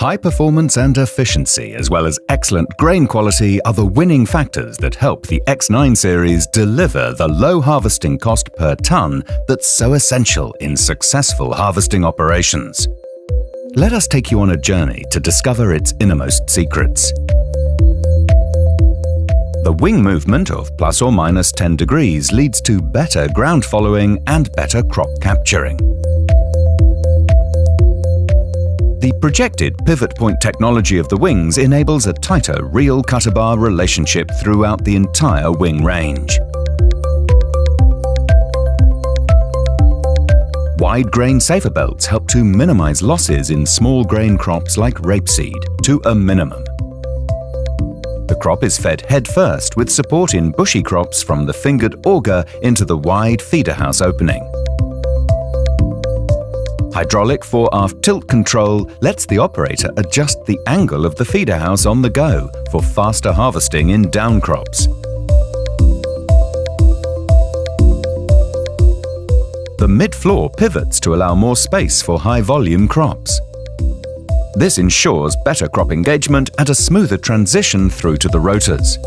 High performance and efficiency, as well as excellent grain quality, are the winning factors that help the X9 series deliver the low harvesting cost per tonne that's so essential in successful harvesting operations. Let us take you on a journey to discover its innermost secrets. The wing movement of plus or minus 10 degrees leads to better ground following and better crop capturing. The projected pivot point technology of the wings enables a tighter reel cutter bar relationship throughout the entire wing range. Wide grain safer belts help to minimize losses in small grain crops like rapeseed to a minimum. The crop is fed head first with support in bushy crops from the fingered auger into the wide feeder house opening. Hydraulic fore-aft tilt control lets the operator adjust the angle of the feeder house on the go for faster harvesting in down crops. The mid-floor pivots to allow more space for high-volume crops. This ensures better crop engagement and a smoother transition through to the rotors.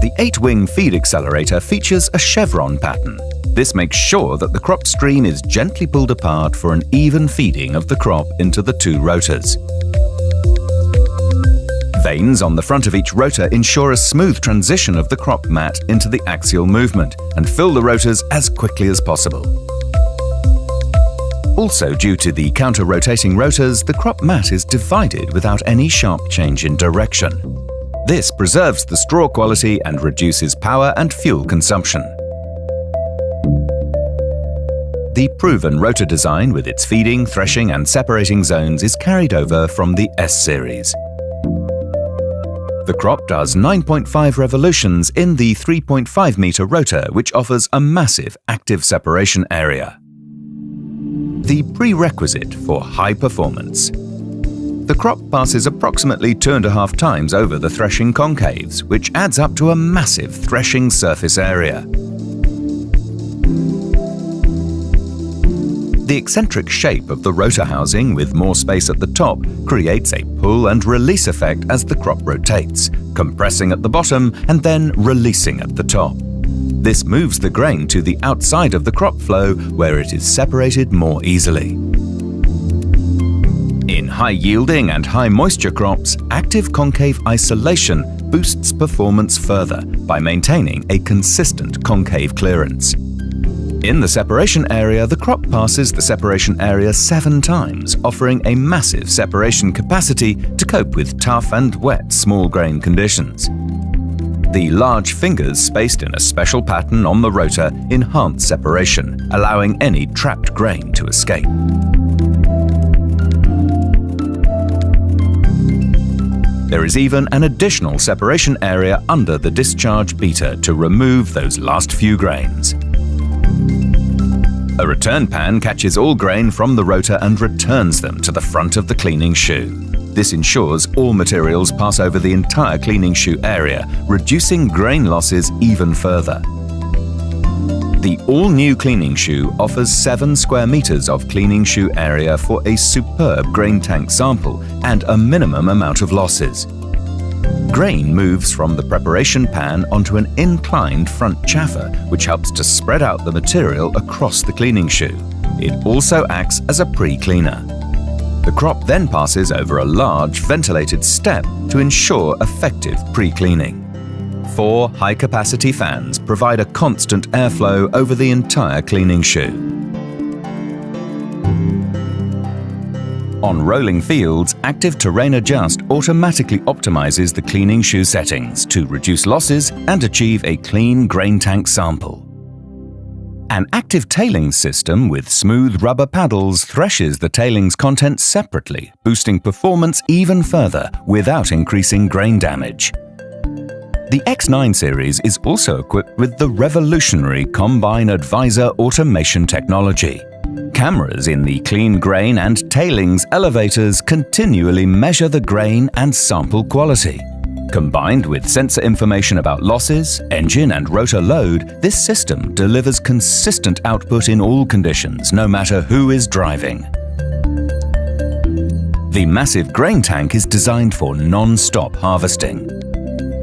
The 8-wing feed accelerator features a chevron pattern. This makes sure that the crop stream is gently pulled apart for an even feeding of the crop into the two rotors. Vanes on the front of each rotor ensure a smooth transition of the crop mat into the axial movement and fill the rotors as quickly as possible. Also, due to the counter-rotating rotors, the crop mat is divided without any sharp change in direction. This preserves the straw quality and reduces power and fuel consumption. The proven rotor design with its feeding, threshing and separating zones is carried over from the S series. The crop does 9.5 revolutions in the 3.5 meter rotor, which offers a massive active separation area. The prerequisite for high performance. The crop passes approximately 2.5 times over the threshing concaves, which adds up to a massive threshing surface area. The eccentric shape of the rotor housing with more space at the top creates a pull and release effect as the crop rotates, compressing at the bottom and then releasing at the top. This moves the grain to the outside of the crop flow where it is separated more easily. In high-yielding and high-moisture crops, active concave isolation boosts performance further by maintaining a consistent concave clearance. In the separation area, the crop passes the separation area 7 times, offering a massive separation capacity to cope with tough and wet small grain conditions. The large fingers spaced in a special pattern on the rotor enhance separation, allowing any trapped grain to escape. There is even an additional separation area under the discharge beater to remove those last few grains. A return pan catches all grain from the rotor and returns them to the front of the cleaning shoe. This ensures all materials pass over the entire cleaning shoe area, reducing grain losses even further. The all-new cleaning shoe offers 7 square meters of cleaning shoe area for a superb grain tank sample and a minimum amount of losses. Grain moves from the preparation pan onto an inclined front chaffer, which helps to spread out the material across the cleaning shoe. It also acts as a pre-cleaner. The crop then passes over a large ventilated step to ensure effective pre-cleaning. 4 high-capacity fans provide a constant airflow over the entire cleaning shoe. On rolling fields, Active Terrain Adjust automatically optimizes the cleaning shoe settings to reduce losses and achieve a clean grain tank sample. An active tailings system with smooth rubber paddles threshes the tailings content separately, boosting performance even further without increasing grain damage. The X9 series is also equipped with the revolutionary Combine Advisor automation technology. Cameras in the clean grain and tailings elevators continually measure the grain and sample quality. Combined with sensor information about losses, engine and rotor load, this system delivers consistent output in all conditions, no matter who is driving. The massive grain tank is designed for non-stop harvesting.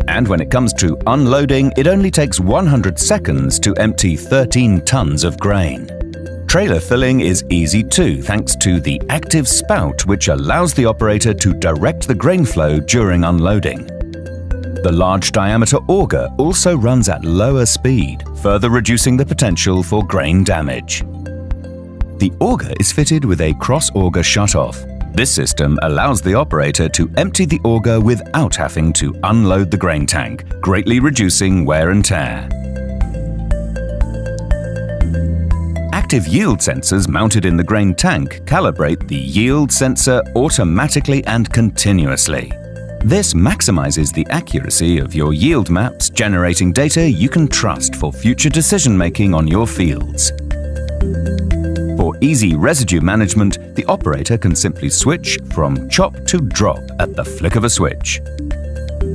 And when it comes to unloading, it only takes 100 seconds to empty 13 tons of grain. Trailer filling is easy too, thanks to the active spout which allows the operator to direct the grain flow during unloading. The large diameter auger also runs at lower speed, further reducing the potential for grain damage. The auger is fitted with a cross-auger shutoff. This system allows the operator to empty the auger without having to unload the grain tank, greatly reducing wear and tear. Active yield sensors mounted in the grain tank calibrate the yield sensor automatically and continuously. This maximizes the accuracy of your yield maps, generating data you can trust for future decision-making on your fields. For easy residue management, the operator can simply switch from chop to drop at the flick of a switch.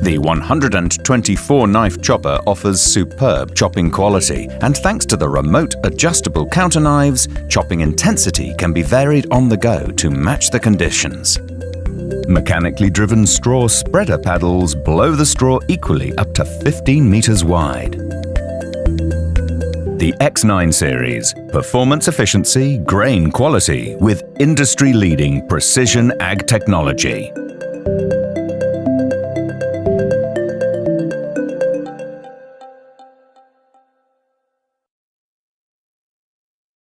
The 124-knife chopper offers superb chopping quality, and thanks to the remote adjustable counter knives, chopping intensity can be varied on the go to match the conditions. Mechanically driven straw spreader paddles blow the straw equally up to 15 meters wide. The X9 series, performance efficiency, grain quality with industry-leading precision ag technology.